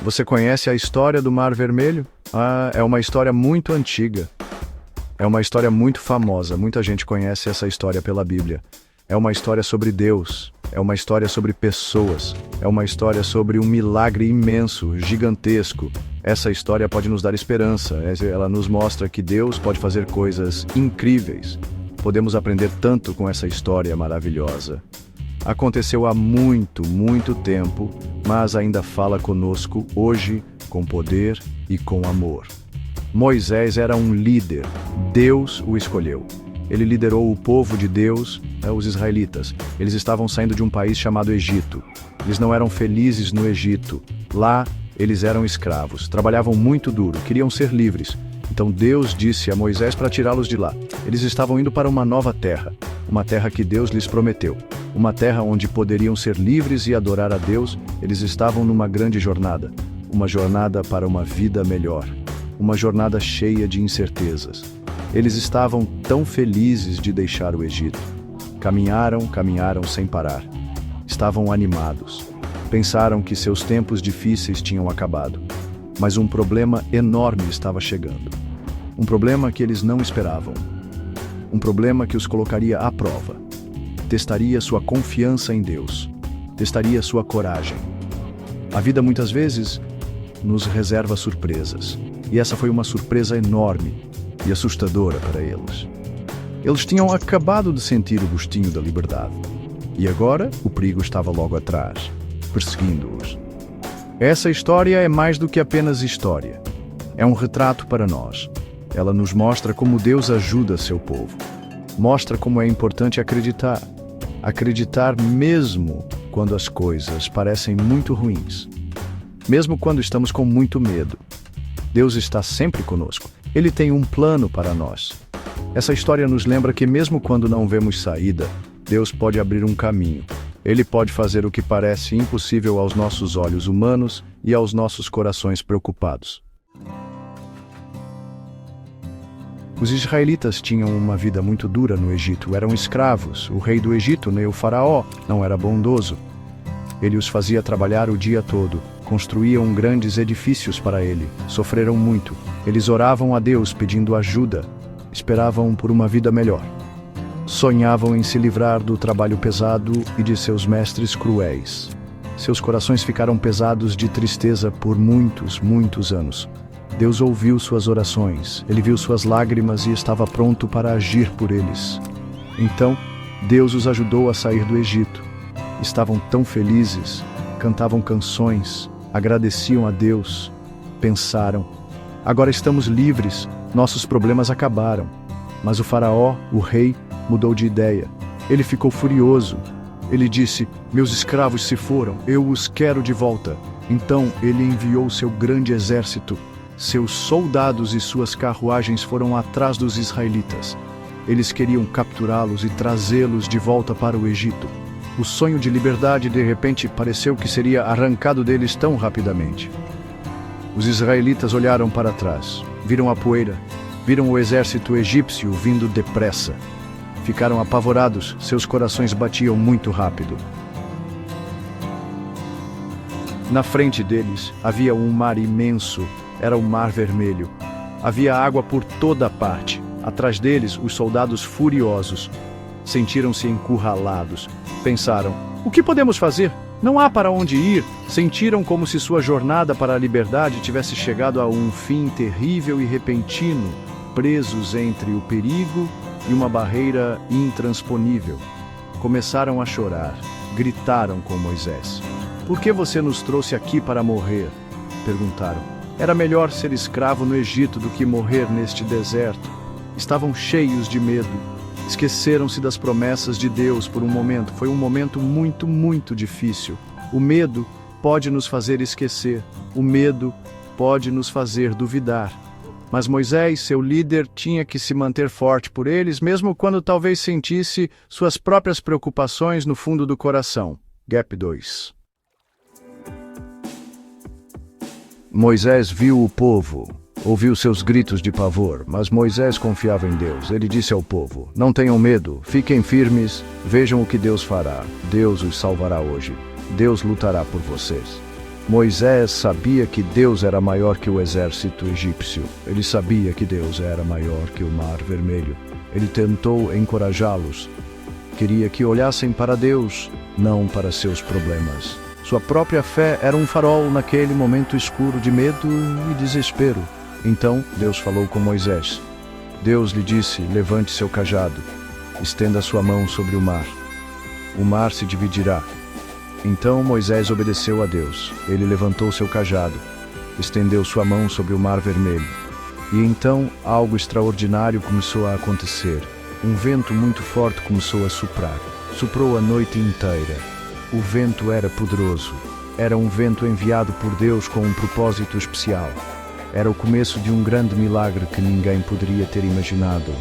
Você conhece a história do Mar Vermelho? É uma história muito antiga. É uma história muito famosa. Muita gente conhece essa história pela Bíblia. É uma história sobre Deus. É uma história sobre pessoas. É uma história sobre um milagre imenso, gigantesco. Essa história pode nos dar esperança. Ela nos mostra que Deus pode fazer coisas incríveis. Podemos aprender tanto com essa história maravilhosa. Aconteceu há muito, muito tempo, mas ainda fala conosco hoje com poder e com amor. Moisés era um líder. Deus o escolheu. Ele liderou o povo de Deus, os israelitas. Eles estavam saindo de um país chamado Egito. Eles não eram felizes no Egito. Lá, eles eram escravos, trabalhavam muito duro, queriam ser livres. Então Deus disse a Moisés para tirá-los de lá. Eles estavam indo para uma nova terra, uma terra que Deus lhes prometeu. Uma terra onde poderiam ser livres e adorar a Deus. Eles estavam numa grande jornada. Uma jornada para uma vida melhor. Uma jornada cheia de incertezas. Eles estavam tão felizes de deixar o Egito. Caminharam sem parar. Estavam animados. Pensaram que seus tempos difíceis tinham acabado. Mas um problema enorme estava chegando. Um problema que eles não esperavam. Um problema que os colocaria à prova. Testaria sua confiança em Deus. Testaria sua coragem. A vida muitas vezes nos reserva surpresas. E essa foi uma surpresa enorme e assustadora para eles. Eles tinham acabado de sentir o gostinho da liberdade. E agora o perigo estava logo atrás, perseguindo-os. Essa história é mais do que apenas história. É um retrato para nós. Ela nos mostra como Deus ajuda seu povo. Mostra como é importante acreditar. Acreditar mesmo quando as coisas parecem muito ruins. Mesmo quando estamos com muito medo. Deus está sempre conosco. Ele tem um plano para nós. Essa história nos lembra que mesmo quando não vemos saída, Deus pode abrir um caminho. Ele pode fazer o que parece impossível aos nossos olhos humanos e aos nossos corações preocupados. Os israelitas tinham uma vida muito dura no Egito, eram escravos. O rei do Egito, o faraó, não era bondoso. Ele os fazia trabalhar o dia todo, construíam grandes edifícios para ele, sofreram muito. Eles oravam a Deus pedindo ajuda, esperavam por uma vida melhor. Sonhavam em se livrar do trabalho pesado e de seus mestres cruéis. Seus corações ficaram pesados de tristeza por muitos, muitos anos. Deus ouviu suas orações, Ele viu suas lágrimas e estava pronto para agir por eles. Então, Deus os ajudou a sair do Egito. Estavam tão felizes, cantavam canções, agradeciam a Deus, pensaram: agora estamos livres, nossos problemas acabaram. Mas o faraó, o rei, mudou de ideia. Ele ficou furioso. Ele disse: meus escravos se foram, eu os quero de volta. Então ele enviou seu grande exército. Seus soldados e suas carruagens foram atrás dos israelitas. Eles queriam capturá-los e trazê-los de volta para o Egito. O sonho de liberdade de repente pareceu que seria arrancado deles tão rapidamente. Os israelitas olharam para trás, viram a poeira, viram o exército egípcio vindo depressa. Ficaram apavorados, seus corações batiam muito rápido. Na frente deles havia um mar imenso, era o Mar Vermelho. Havia água por toda parte. Atrás deles, os soldados furiosos. Sentiram-se encurralados. Pensaram: o que podemos fazer? Não há para onde ir. Sentiram como se sua jornada para a liberdade tivesse chegado a um fim terrível e repentino, presos entre o perigo e uma barreira intransponível. Começaram a chorar, gritaram com Moisés. Por que você nos trouxe aqui para morrer? Perguntaram. Era melhor ser escravo no Egito do que morrer neste deserto. Estavam cheios de medo. Esqueceram-se das promessas de Deus por um momento. Foi um momento muito, muito difícil. O medo pode nos fazer esquecer. O medo pode nos fazer duvidar. Mas Moisés, seu líder, tinha que se manter forte por eles, mesmo quando talvez sentisse suas próprias preocupações no fundo do coração. Gap 2. Moisés viu o povo, ouviu seus gritos de pavor, mas Moisés confiava em Deus. Ele disse ao povo: não tenham medo, fiquem firmes, vejam o que Deus fará. Deus os salvará hoje. Deus lutará por vocês. Moisés sabia que Deus era maior que o exército egípcio. Ele sabia que Deus era maior que o Mar Vermelho. Ele tentou encorajá-los. Queria que olhassem para Deus, não para seus problemas. Sua própria fé era um farol naquele momento escuro de medo e desespero. Então Deus falou com Moisés. Deus lhe disse: levante seu cajado, estenda sua mão sobre o mar. O mar se dividirá. Então Moisés obedeceu a Deus. Ele levantou seu cajado, estendeu sua mão sobre o Mar Vermelho. E então algo extraordinário começou a acontecer. Um vento muito forte começou a soprar. Soprou a noite inteira. O vento era poderoso. Era um vento enviado por Deus com um propósito especial. Era o começo de um grande milagre que ninguém poderia ter imaginado.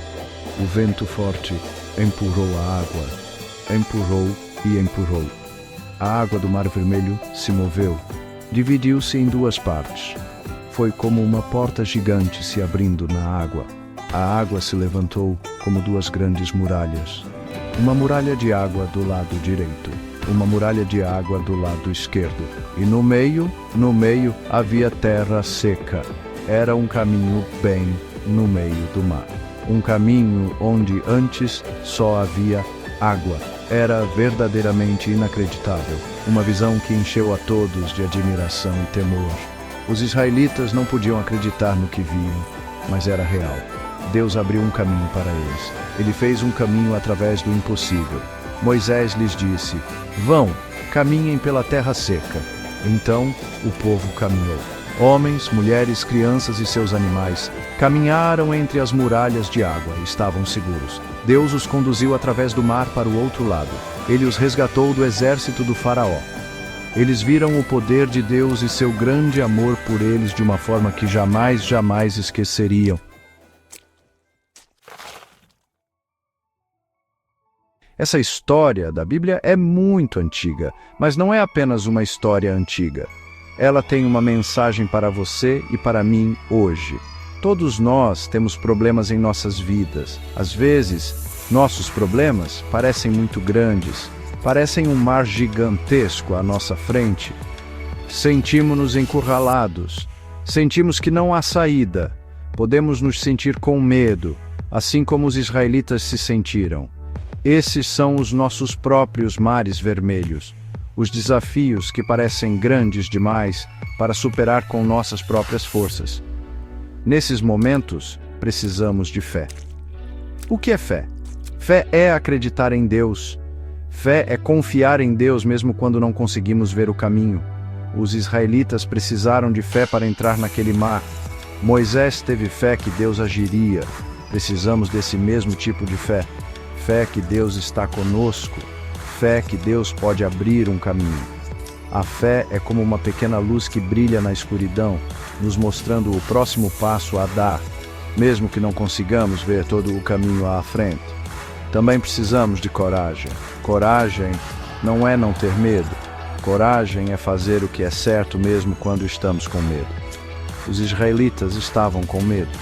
O vento forte empurrou a água. Empurrou e empurrou. A água do Mar Vermelho se moveu. Dividiu-se em duas partes. Foi como uma porta gigante se abrindo na água. A água se levantou como duas grandes muralhas. Uma muralha de água do lado direito, uma muralha de água do lado esquerdo. E no meio, havia terra seca. Era um caminho bem no meio do mar. Um caminho onde antes só havia água. Era verdadeiramente inacreditável. Uma visão que encheu a todos de admiração e temor. Os israelitas não podiam acreditar no que viam, mas era real. Deus abriu um caminho para eles. Ele fez um caminho através do impossível. Moisés lhes disse: vão, caminhem pela terra seca. Então o povo caminhou. Homens, mulheres, crianças e seus animais caminharam entre as muralhas de água e estavam seguros. Deus os conduziu através do mar para o outro lado. Ele os resgatou do exército do faraó. Eles viram o poder de Deus e seu grande amor por eles de uma forma que jamais esqueceriam. Essa história da Bíblia é muito antiga, mas não é apenas uma história antiga. Ela tem uma mensagem para você e para mim hoje. Todos nós temos problemas em nossas vidas. Às vezes, nossos problemas parecem muito grandes, parecem um mar gigantesco à nossa frente. Sentimos-nos encurralados, sentimos que não há saída, podemos nos sentir com medo, assim como os israelitas se sentiram. Esses são os nossos próprios mares vermelhos, os desafios que parecem grandes demais para superar com nossas próprias forças. Nesses momentos, precisamos de fé. O que é fé? Fé é acreditar em Deus. Fé é confiar em Deus mesmo quando não conseguimos ver o caminho. Os israelitas precisaram de fé para entrar naquele mar. Moisés teve fé que Deus agiria. Precisamos desse mesmo tipo de fé. Fé que Deus está conosco, fé que Deus pode abrir um caminho. A fé é como uma pequena luz que brilha na escuridão, nos mostrando o próximo passo a dar, mesmo que não consigamos ver todo o caminho à frente. Também precisamos de coragem. Coragem não é não ter medo. Coragem é fazer o que é certo mesmo quando estamos com medo. Os israelitas estavam com medo,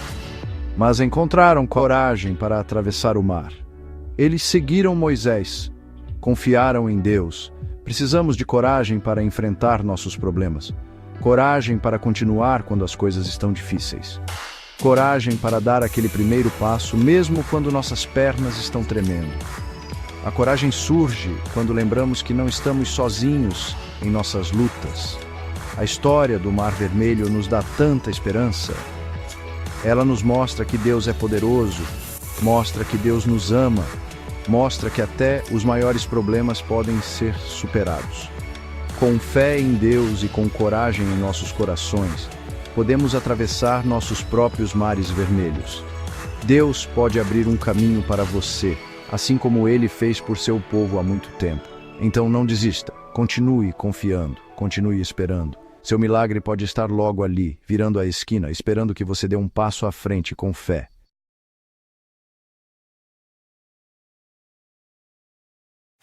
mas encontraram coragem para atravessar o mar. Eles seguiram Moisés, confiaram em Deus. Precisamos de coragem para enfrentar nossos problemas. Coragem para continuar quando as coisas estão difíceis. Coragem para dar aquele primeiro passo, mesmo quando nossas pernas estão tremendo. A coragem surge quando lembramos que não estamos sozinhos em nossas lutas. A história do Mar Vermelho nos dá tanta esperança. Ela nos mostra que Deus é poderoso, mostra que Deus nos ama, mostra que até os maiores problemas podem ser superados. Com fé em Deus e com coragem em nossos corações, podemos atravessar nossos próprios mares vermelhos. Deus pode abrir um caminho para você, assim como Ele fez por seu povo há muito tempo. Então não desista, continue confiando, continue esperando. Seu milagre pode estar logo ali, virando a esquina, esperando que você dê um passo à frente com fé.